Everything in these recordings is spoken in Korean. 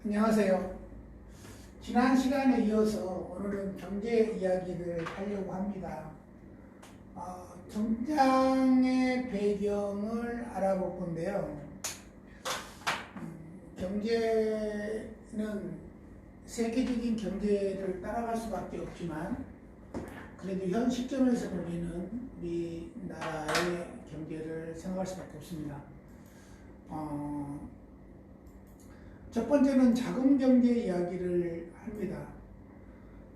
안녕하세요. 지난 시간에 이어서 오늘은 경제 이야기를 하려고 합니다. 정장의 배경을 알아볼 건데요. 경제는 세계적인 경제를 따라갈 수밖에 없지만 그래도 현 시점에서는 우리는 우리나라의 경제를 생각할 수밖에 없습니다. 첫 번째는 자금 경제 이야기를 합니다.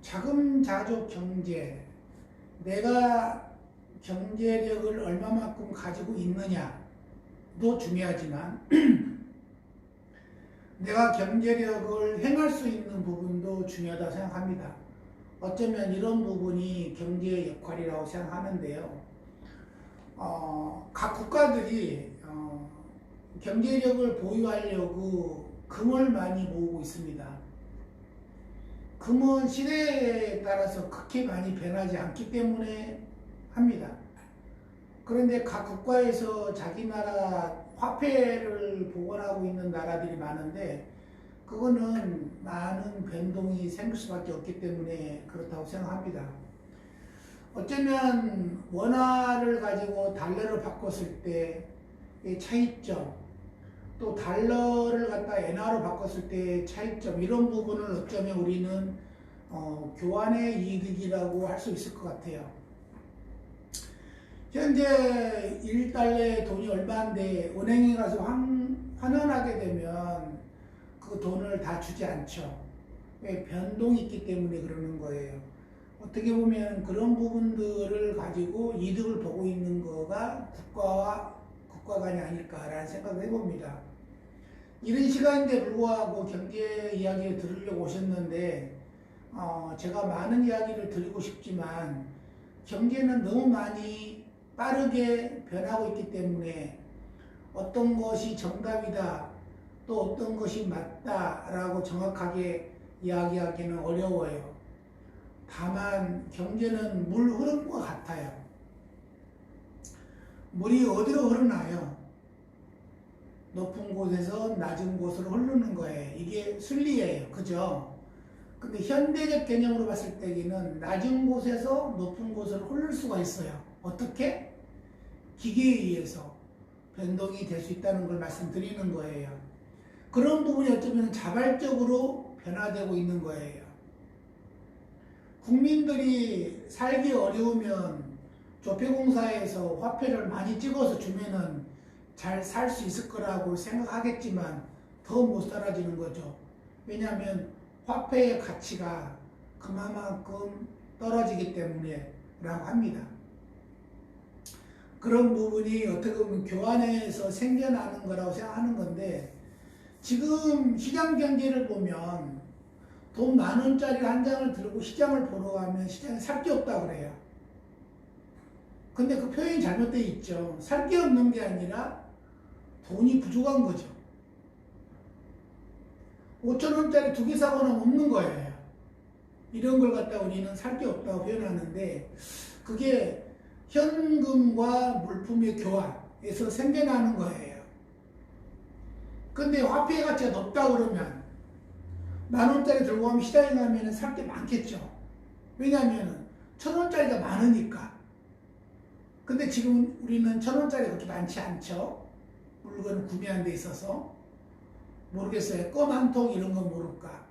자금자족 경제, 내가 경제력을 얼마만큼 가지고 있느냐도 중요하지만 내가 경제력을 행할 수 있는 부분도 중요하다고 생각합니다. 어쩌면 이런 부분이 경제의 역할이라고 생각하는데요. 각 국가들이 경제력을 보유하려고 금을 많이 모으고 있습니다. 금은 시대에 따라서 그렇게 많이 변하지 않기 때문에 합니다. 그런데 각 국가에서 자기 나라 화폐를 보관하고 있는 나라들이 많은데 그거는 많은 변동이 생길 수밖에 없기 때문에 그렇다고 생각합니다. 어쩌면 원화를 가지고 달러를 바꿨을 때의 차이점, 또 달러를 갖다 엔화로 바꿨을 때의 차이점, 이런 부분을 어쩌면 우리는 교환의 이득이라고 할 수 있을 것 같아요. 현재 1달러에 돈이 얼마인데 은행에 가서 환원하게 되면 그 돈을 다 주지 않죠. 왜? 변동이 있기 때문에 그러는 거예요. 어떻게 보면 그런 부분들을 가지고 이득을 보고 있는 거가 국가 간이 아닐까라는 생각을 해봅니다. 이런 시간인데 불구하고 경제 이야기를 들으려고 오셨는데 제가 많은 이야기를 드리고 싶지만 경제는 너무 많이 빠르게 변하고 있기 때문에 어떤 것이 정답이다 또 어떤 것이 맞다라고 정확하게 이야기하기는 어려워요. 다만 경제는 물 흐름과 같아요. 물이 어디로 흐르나요? 높은 곳에서 낮은 곳으로 흐르는 거예요. 이게 순리예요. 그죠? 근데 현대적 개념으로 봤을 때는 낮은 곳에서 높은 곳으로 흐를 수가 있어요. 어떻게? 기계에 의해서 변동이 될 수 있다는 걸 말씀드리는 거예요. 그런 부분이 어쩌면 자발적으로 변화되고 있는 거예요. 국민들이 살기 어려우면 조폐공사에서 화폐를 많이 찍어서 주면은 잘 살 수 있을 거라고 생각하겠지만 더 못 살아지는 거죠. 왜냐하면 화폐의 가치가 그만큼 떨어지기 때문에 라고 합니다. 그런 부분이 어떻게 보면 교환에서 생겨나는 거라고 생각하는 건데, 지금 시장 경제를 보면 돈 10,000원짜리 한 장을 들고 시장을 보러 가면 시장에 살 게 없다고 그래요. 근데 그 표현이 잘못되어 있죠. 살 게 없는 게 아니라 돈이 부족한 거죠. 5,000원짜리 2개 사고는 없는 거예요. 이런 걸 갖다 우리는 살 게 없다고 표현하는데, 그게 현금과 물품의 교환에서 생겨나는 거예요. 근데 화폐 가치가 높다 그러면 10,000원짜리 들고 가면 시장에 가면 살 게 많겠죠. 왜냐하면 1,000원짜리가 많으니까. 근데 지금 우리는 1,000원짜리 그렇게 많지 않죠. 물건을 구매하는 데 있어서. 모르겠어요. 껌 한 통 이런 건 모를까.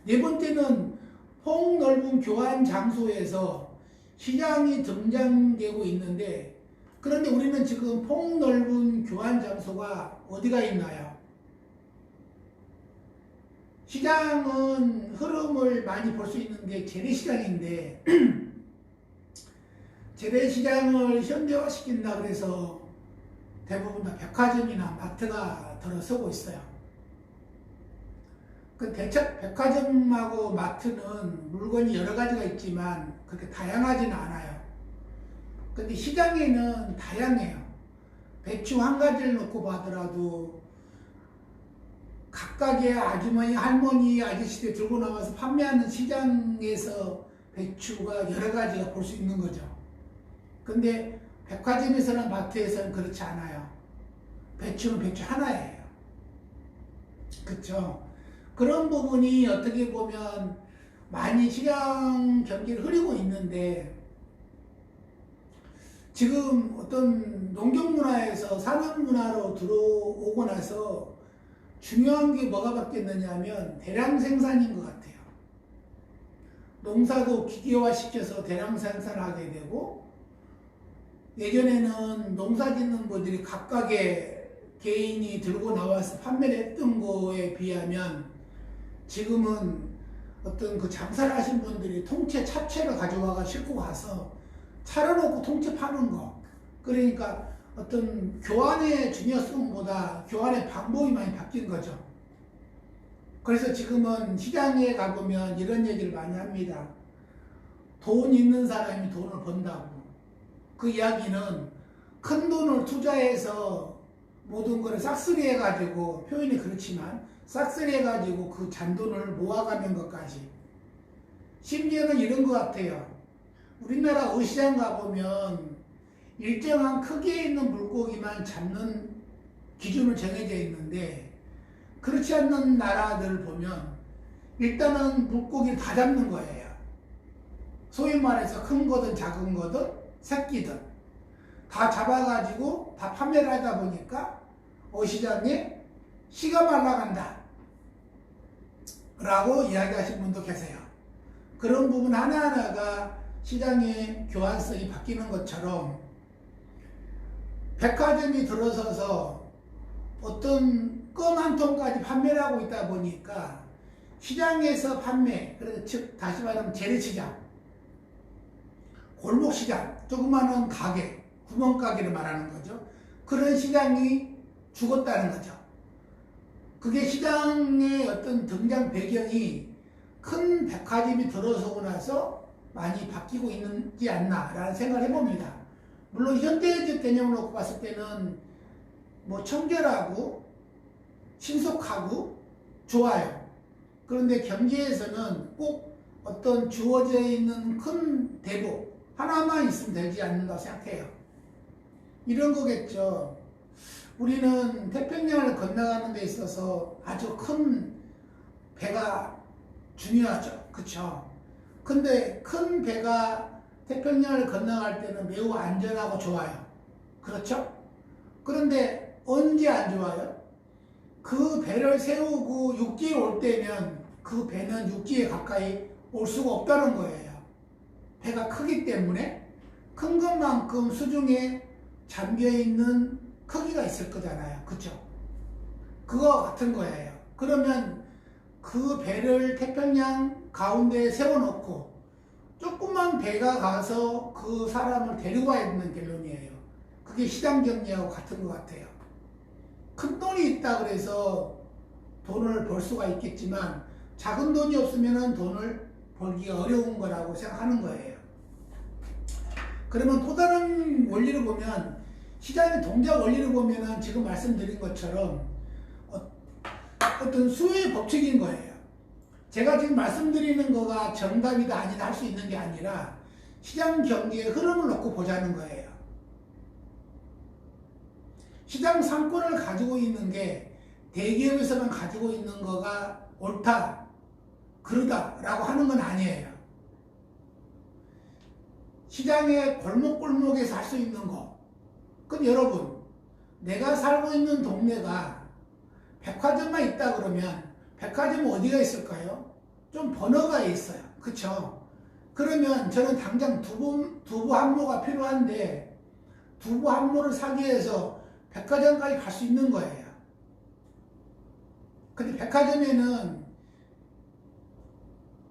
네 번째는 폭넓은 교환 장소에서 시장이 등장되고 있는데, 그런데 우리는 지금 폭넓은 교환 장소가 어디가 있나요? 시장은 흐름을 많이 볼 수 있는 게 재래시장인데 재래시장을 현대화시킨다 그래서 대부분 다 백화점이나 마트가 들어서고 있어요. 그 대체 백화점하고 마트는 물건이 여러 가지가 있지만 그렇게 다양하지는 않아요. 근데 시장에는 다양해요. 배추 한 가지를 놓고 봐더라도 각각의 아주머니, 할머니, 아저씨들 들고 나와서 판매하는 시장에서 배추가 여러 가지가 볼 수 있는 거죠. 근데 백화점에서나 마트에서는 그렇지 않아요. 배추는 배추 하나예요. 그쵸? 그런 부분이 어떻게 보면 많이 시장 경기를 흐리고 있는데, 지금 어떤 농경문화에서 산업문화로 들어오고 나서 중요한 게 뭐가 바뀌었느냐 하면 대량 생산인 것 같아요. 농사도 기계화 시켜서 대량 생산하게 되고, 예전에는 농사 짓는 분들이 각각의 개인이 들고 나와서 판매를 했던 거에 비하면 지금은 어떤 그 장사를 하신 분들이 통째 차체를 가져와가 싣고 가서 차려놓고 통째 파는 거. 그러니까 어떤 교환의 중요성보다 교환의 방법이 많이 바뀐 거죠. 그래서 지금은 시장에 가보면 이런 얘기를 많이 합니다. 돈 있는 사람이 돈을 번다고. 그 이야기는 큰 돈을 투자해서 모든 걸 싹쓸이 해가지고, 표현이 그렇지만 싹쓸이 해가지고 그 잔돈을 모아가는 것까지. 심지어는 이런 것 같아요. 우리나라 어시장 가보면 일정한 크기에 있는 물고기만 잡는 기준을 정해져 있는데, 그렇지 않는 나라들을 보면 일단은 물고기를 다 잡는 거예요. 소위 말해서 큰 거든 작은 거든 새끼든 다 잡아가지고 다 판매를 하다 보니까 어시장에 씨가 말라간다 라고 이야기하시는 분도 계세요. 그런 부분 하나하나가 시장의 교환성이 바뀌는 것처럼 백화점이 들어서서 어떤 껌 한 통까지 판매를 하고 있다 보니까 시장에서 판매, 그래서 즉 다시 말하면 재래시장, 골목시장, 조그마한 가게, 구멍가게를 말하는 거죠. 그런 시장이 죽었다는 거죠. 그게 시장의 어떤 등장 배경이 큰 백화점이 들어서고 나서 많이 바뀌고 있지 않나라는 생각을 해봅니다. 물론 현대적 개념으로 놓고 봤을 때는 뭐 청결하고 신속하고 좋아요. 그런데 경제에서는 꼭 어떤 주어져 있는 큰 대목 하나만 있으면 되지 않는다고 생각해요. 이런 거겠죠. 우리는 태평양을 건너가는 데 있어서 아주 큰 배가 중요하죠. 그쵸? 근데 큰 배가 태평양을 건너갈 때는 매우 안전하고 좋아요. 그렇죠? 그런데 언제 안 좋아요? 그 배를 세우고 육지에 올 때면 그 배는 육지에 가까이 올 수가 없다는 거예요. 배가 크기 때문에 큰 것만큼 수중에 잠겨있는 크기가 있을 거잖아요. 그쵸? 그거 같은 거예요. 그러면 그 배를 태평양 가운데에 세워놓고 조그만 배가 가서 그 사람을 데리고 와야 되는 결론이에요. 그게 시장 경제하고 같은 것 같아요. 큰 돈이 있다 그래서 돈을 벌 수가 있겠지만 작은 돈이 없으면 돈을 벌기가 어려운 거라고 생각하는 거예요. 그러면 또 다른 원리를 보면, 시장의 동작 원리를 보면 지금 말씀드린 것처럼 어떤 수요의 법칙인 거예요. 제가 지금 말씀드리는 거가 정답이다 아니다 할 수 있는 게 아니라 시장 경기의 흐름을 놓고 보자는 거예요. 시장 상권을 가지고 있는 게 대기업에서만 가지고 있는 거가 옳다, 그러다 라고 하는 건 아니에요. 시장의 골목골목에서 할 수 있는 거. 그럼 여러분, 내가 살고 있는 동네가 백화점만 있다 그러면 백화점은 어디가 있을까요? 좀 번화가에 있어요. 그쵸? 그러면 저는 당장 두부 한모가 필요한데 두부 한모를 사기 위해서 백화점까지 갈 수 있는 거예요. 근데 백화점에는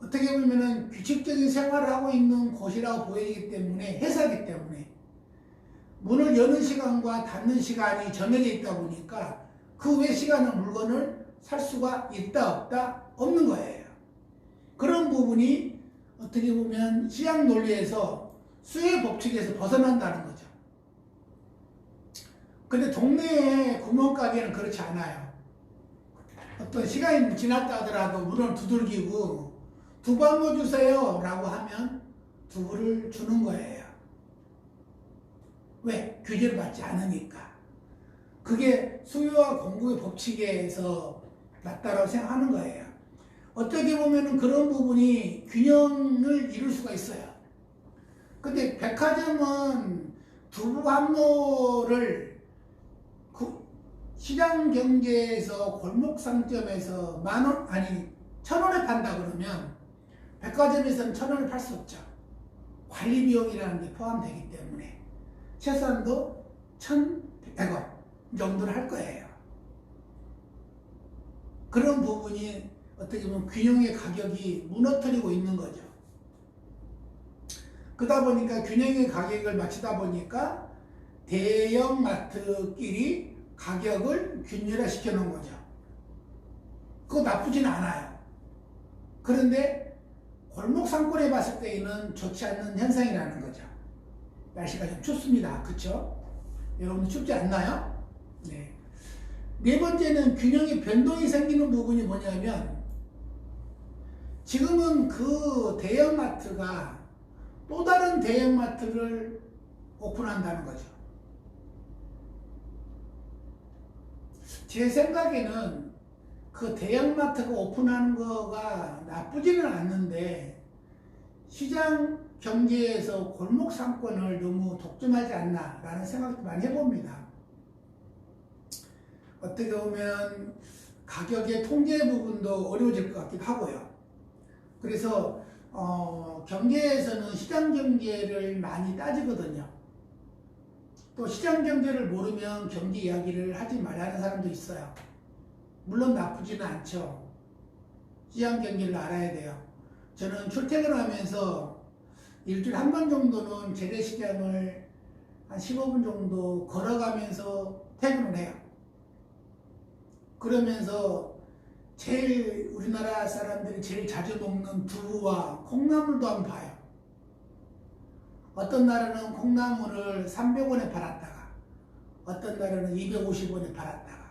어떻게 보면은 규칙적인 생활을 하고 있는 곳이라고 보이기 때문에, 회사이기 때문에 문을 여는 시간과 닫는 시간이 정해져 있다 보니까 그 외 시간은 물건을 살 수가 있다 없다 없는 거예요. 그런 부분이 어떻게 보면 시장 논리에서 수요의 법칙에서 벗어난다는 거죠. 근데 동네의 구멍가게는 그렇지 않아요. 어떤 시간이 지났다 하더라도 문을 두들기고 두부 한 모 주세요 라고 하면 두부를 주는 거예요. 왜? 규제를 받지 않으니까. 그게 수요와 공급의 법칙에서 맞다라고 생각하는 거예요. 어떻게 보면 그런 부분이 균형을 이룰 수가 있어요. 근데 백화점은 두부 한모를 시장 경제에서 골목 상점에서 10,000원, 아니 1,000원에 판다 그러면 백화점에서는 1,000원에 팔 수 없죠. 관리 비용이라는 게 포함되기 때문에 최소한도 1,100원 정도를 할 거예요. 그런 부분이 어떻게 보면 균형의 가격이 무너뜨리고 있는 거죠. 그러다 보니까 균형의 가격을 맞추다 보니까 대형 마트끼리 가격을 균열화 시켜 놓은 거죠. 그거 나쁘진 않아요. 그런데 골목 상권에 봤을 때는 좋지 않는 현상이라는 거죠. 날씨가 좀 춥습니다. 그쵸? 여러분 춥지 않나요? 네. 네 번째는 균형의 변동이 생기는 부분이 뭐냐면 지금은 그 대형마트가 또 다른 대형마트를 오픈한다는 거죠. 제 생각에는 그 대형마트가 오픈하는 거가 나쁘지는 않는데 시장 경제에서 골목 상권을 너무 독점하지 않나 라는 생각도 많이 해봅니다. 어떻게 보면 가격의 통제 부분도 어려워질 것 같기도 하고요. 그래서 경제에서는 시장 경제를 많이 따지거든요. 또 시장 경제를 모르면 경제 이야기를 하지 말라는 사람도 있어요. 물론 나쁘지는 않죠. 시장 경제를 알아야 돼요. 저는 출퇴근하면서 일주일에 한 번 정도는 재래시장을 한 15분 정도 걸어가면서 퇴근을 해요. 그러면서 제일 우리나라 사람들이 제일 자주 먹는 두부와 콩나물도 한번 봐요. 어떤 날에는 콩나물을 300원에 팔았다가 어떤 날에는 250원에 팔았다가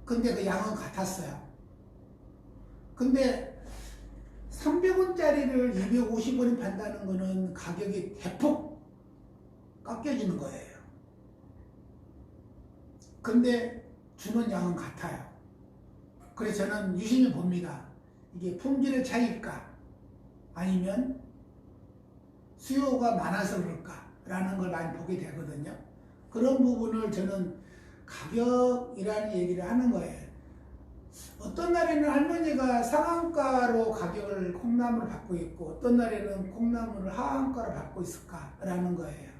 근데 그 양은 같았어요. 근데 300원짜리를 250원에 판다는 거는 가격이 대폭 깎여지는 거예요. 근데 주는 양은 같아요. 그래서 저는 유심히 봅니다. 이게 품질의 차이일까? 아니면 수요가 많아서 그럴까라는 걸 많이 보게 되거든요. 그런 부분을 저는 가격이라는 얘기를 하는 거예요. 어떤 날에는 할머니가 상한가로 가격을 콩나물을 받고 있고 어떤 날에는 콩나물을 하한가로 받고 있을까라는 거예요.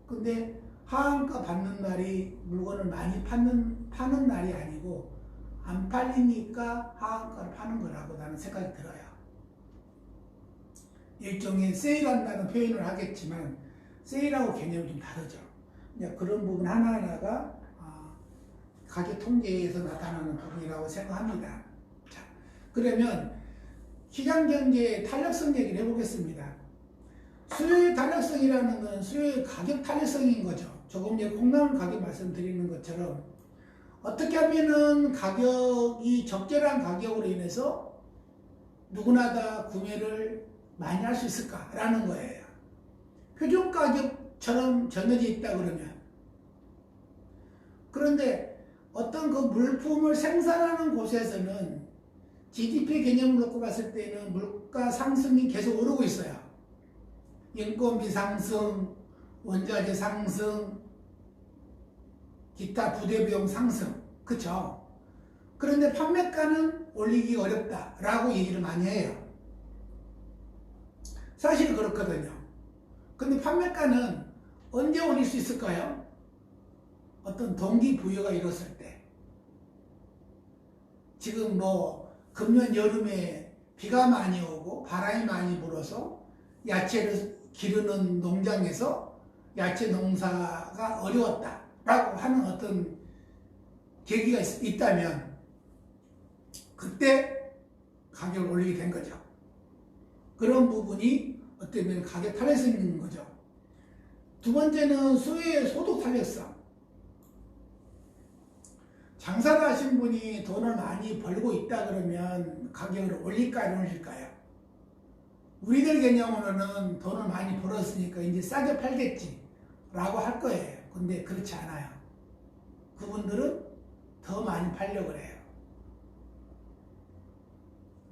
근데 하한가 받는 날이 물건을 많이 파는 날이 아니고 안 팔리니까 하한가로 파는 거라고 나는 생각이 들어요. 일종의 세일한다는 표현을 하겠지만 세일하고 개념이 좀 다르죠. 그런 부분 하나하나가 가격 통계에서 나타나는 부분이라고 생각합니다. 자, 그러면 시장 경제의 탄력성 얘기를 해보겠습니다. 수요의 탄력성이라는 건 수요의 가격 탄력성인 거죠. 조금 전에 콩나물 가격 말씀드리는 것처럼 어떻게 하면은 가격이 적절한 가격으로 인해서 누구나 다 구매를 많이 할 수 있을까라는 거예요. 표준 가격처럼 정해져 있다 그러면. 그런데 어떤 그 물품을 생산하는 곳에서는 GDP 개념을 놓고 봤을 때는 물가 상승이 계속 오르고 있어요. 인건비 상승, 원자재 상승, 기타 부대비용 상승, 그쵸? 그런데 판매가는 올리기 어렵다라고 얘기를 많이 해요. 사실 그렇거든요. 근데 판매가는 언제 올릴 수 있을까요? 어떤 동기부여가 일었을 때. 지금 뭐 금년 여름에 비가 많이 오고 바람이 많이 불어서 야채를 기르는 농장에서 야채 농사가 어려웠다라고 하는 어떤 계기가 있다면 그때 가격을 올리게 된 거죠. 그런 부분이 어떻게 보면 가격 탄력성이 있는 거죠. 두 번째는 수요의 소득 탄력성. 장사를 하신 분이 돈을 많이 벌고 있다 그러면 가격을 올릴까요, 안 올릴까요? 우리들 개념으로는 돈을 많이 벌었으니까 이제 싸게 팔겠지 라고 할 거예요. 근데 그렇지 않아요. 그분들은 더 많이 팔려고 해요.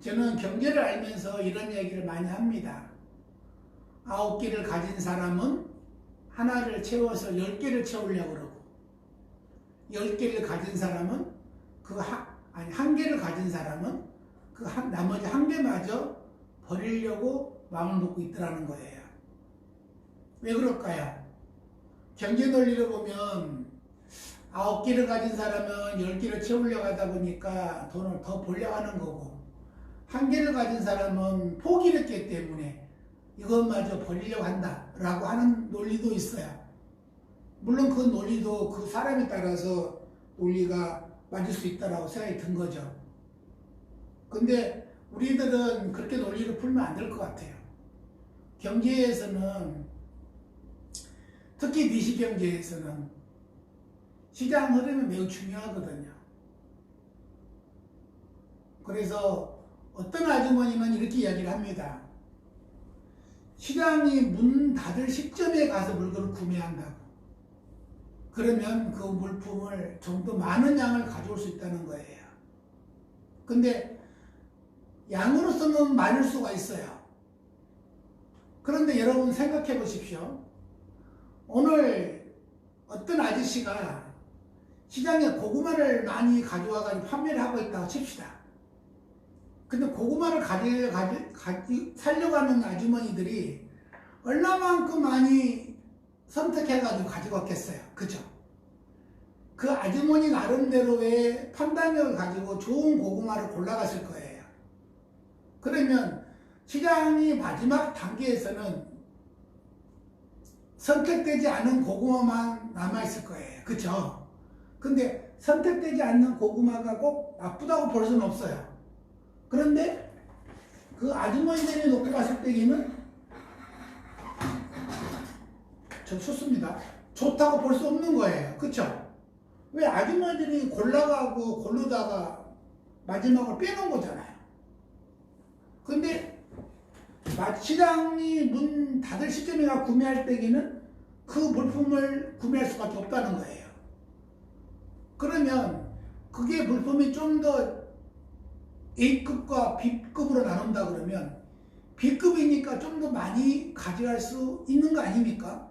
저는 경제를 알면서 이런 얘기를 많이 합니다. 9개를 가진 사람은 하나를 채워서 10개를 채우려고 그러고, 10개를 가진 사람은 한 개를 가진 사람은 나머지 한 개마저 버리려고 마음을 먹고 있더라는 거예요. 왜 그럴까요? 경제 논리로 보면 9개를 가진 사람은 10개를 채우려고 하다 보니까 돈을 더 벌려고 하는 거고, 한 개를 가진 사람은 포기를 했기 때문에 이것마저 버리려고 한다라고 하는 논리도 있어요. 물론 그 논리도 그 사람에 따라서 논리가 맞을 수 있다라고 생각이 든 거죠. 근데 우리들은 그렇게 논리를 풀면 안 될 것 같아요. 경제에서는, 특히 미시경제에서는 시장 흐름이 매우 중요하거든요. 그래서 어떤 아주머니는 이렇게 이야기를 합니다. 시장이 문 닫을 시점에 가서 물건을 구매한다고. 그러면 그 물품을 좀 더 많은 양을 가져올 수 있다는 거예요. 근데 양으로서는 많을 수가 있어요. 그런데 여러분 생각해 보십시오. 오늘 어떤 아저씨가 시장에 고구마를 많이 가져와가지고 판매를 하고 있다고 칩시다. 근데 고구마를 사려고 하는 아주머니들이 얼마만큼 많이 선택해가지고 가지고 왔겠어요. 그죠? 그 아주머니 나름대로의 판단력을 가지고 좋은 고구마를 골라갔을 거예요. 그러면 시장이 마지막 단계에서는 선택되지 않은 고구마만 남아있을 거예요. 그쵸? 근데 선택되지 않는 고구마가 꼭 나쁘다고 볼 수는 없어요. 그런데 그 아주머니들이 놓고 봤을 때에는 좋습니다. 좋다고 볼 수 없는 거예요. 그쵸? 왜 아주머니들이 골라가고 고르다가 마지막으로 빼놓은 거잖아요. 근데 시장이 문 닫을 시점에 가 구매할 때에는 그 물품을 구매할 수밖에 없다는 거예요. 그러면 그게 물품이 좀 더 A급과 B급으로 나눈다 그러면 B급이니까 좀 더 많이 가져갈 수 있는 거 아닙니까?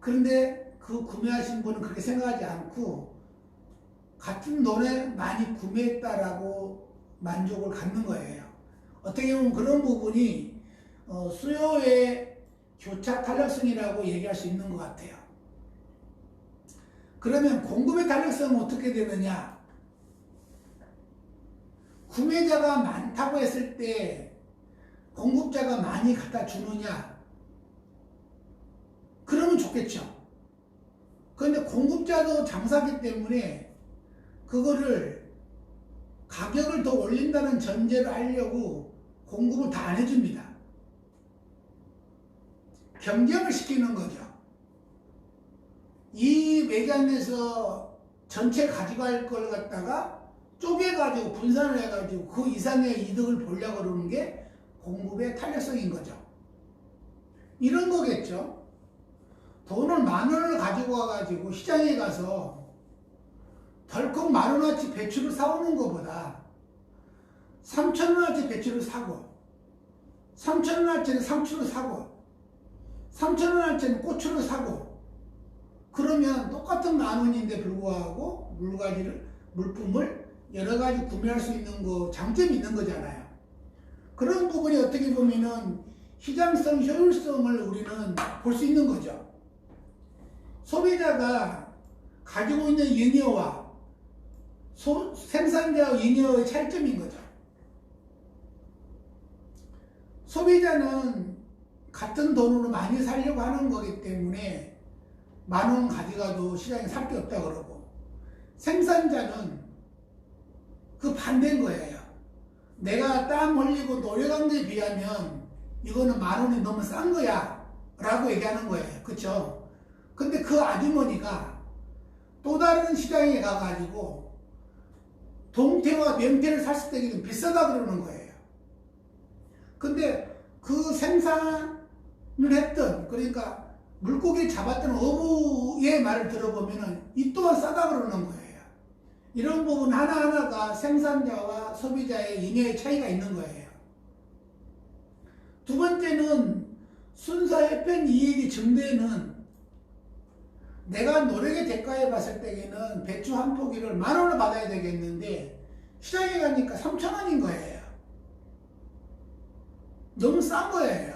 그런데 그 구매하신 분은 그렇게 생각하지 않고 같은 돈에 많이 구매했다라고 만족을 갖는 거예요. 어떻게 보면 그런 부분이 수요의 교차 탄력성이라고 얘기할 수 있는 것 같아요. 그러면 공급의 탄력성은 어떻게 되느냐? 구매자가 많다고 했을 때 공급자가 많이 갖다 주느냐? 그러면 좋겠죠. 그런데 공급자도 장사기 때문에 그거를 가격을 더 올린다는 전제를 하려고 공급을 다 안 해줍니다. 경쟁을 시키는 거죠. 이 매장에서 전체 가져갈 걸 갖다가 쪼개가지고 분산을 해가지고 그 이상의 이득을 보려고 그러는 게 공급의 탄력성인 거죠. 이런 거겠죠. 돈을 10,000원을 가지고 와가지고 시장에 가서 덜컥 10,000원어치 배추를 사오는 것보다 3,000원어치 배추를 사고 3,000원어치는 상추를 사고 3,000원어치는 고추를 사고 그러면 똑같은 10,000원인데 불구하고 물품을 여러 가지 구매할 수 있는 거 장점이 있는 거잖아요. 그런 부분이 어떻게 보면은 시장성, 효율성을 우리는 볼 수 있는 거죠. 소비자가 가지고 있는 잉여와 생산자와 잉여의 차이점인 거죠. 소비자는 같은 돈으로 많이 살려고 하는 거기 때문에 10,000원 가져가도 시장에 살 게 없다 그러고, 생산자는 그 반대인 거예요. 내가 땀 흘리고 노력한 데 비하면 이거는 10,000원이 너무 싼 거야 라고 얘기하는 거예요. 그쵸? 근데 그 아주머니가 또 다른 시장에 가가지고 동태와 명태를 샀을 때는 비싸다 그러는 거예요. 근데 그 생산을 했던, 그러니까 물고기를 잡았던 어부의 말을 들어보면은 이 또한 싸다 그러는 거예요. 이런 부분 하나하나가 생산자와 소비자의 잉여의 차이가 있는 거예요. 두 번째는 순서 해편 이익이 증대는 내가 노력의 대가에 봤을 때에는 배추 한 포기를 10,000원을 받아야 되겠는데 시장에 가니까 3,000원인 거예요. 너무 싼 거예요.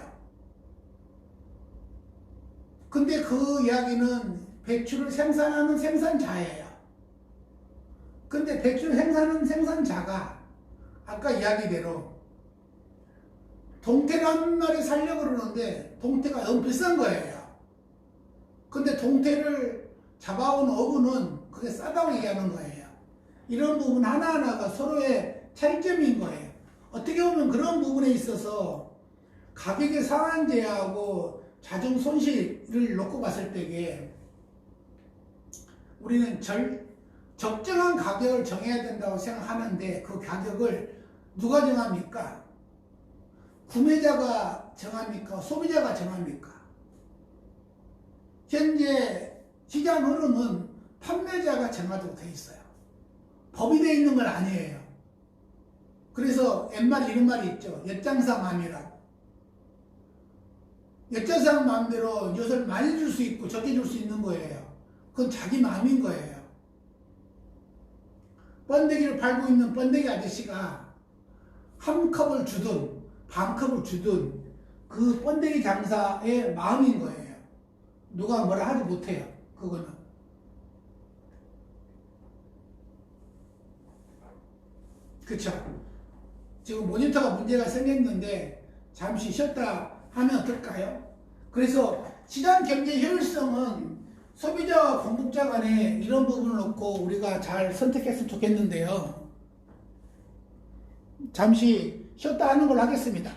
근데 그 이야기는 배추를 생산하는 생산자예요. 근데 배추를 생산하는 생산자가 아까 이야기대로 동태를 한 마리 살려고 그러는데 동태가 너무 비싼 거예요. 근데 동태를 잡아온 어부는 그게 싸다고 얘기하는 거예요. 이런 부분 하나하나가 서로의 차이점인 거예요. 어떻게 보면 그런 부분에 있어서 가격의 상한제하고 자정 손실을 놓고 봤을 때에 우리는 적정한 가격을 정해야 된다고 생각하는데 그 가격을 누가 정합니까? 구매자가 정합니까? 소비자가 정합니까? 현재 시장 흐름은 판매자가 정하도록 되어 있어요. 법이 되어 있는 건 아니에요. 그래서 옛말 이런 말이 있죠. 엿장사 마음이라. 엿장사 마음대로 엿을 많이 줄 수 있고 적게 줄 수 있는 거예요. 그건 자기 마음인 거예요. 번데기를 팔고 있는 번데기 아저씨가 한 컵을 주든 반 컵을 주든 그 번데기 장사의 마음인 거예요. 누가 뭐라 하지 못해요. 그거는. 그쵸? 지금 모니터가 문제가 생겼는데 잠시 쉬었다 하면 어떨까요? 그래서 시장 경제 효율성은 소비자와 공급자 간에 이런 부분을 놓고 우리가 잘 선택했으면 좋겠는데요. 잠시 쉬었다 하는 걸로 하겠습니다.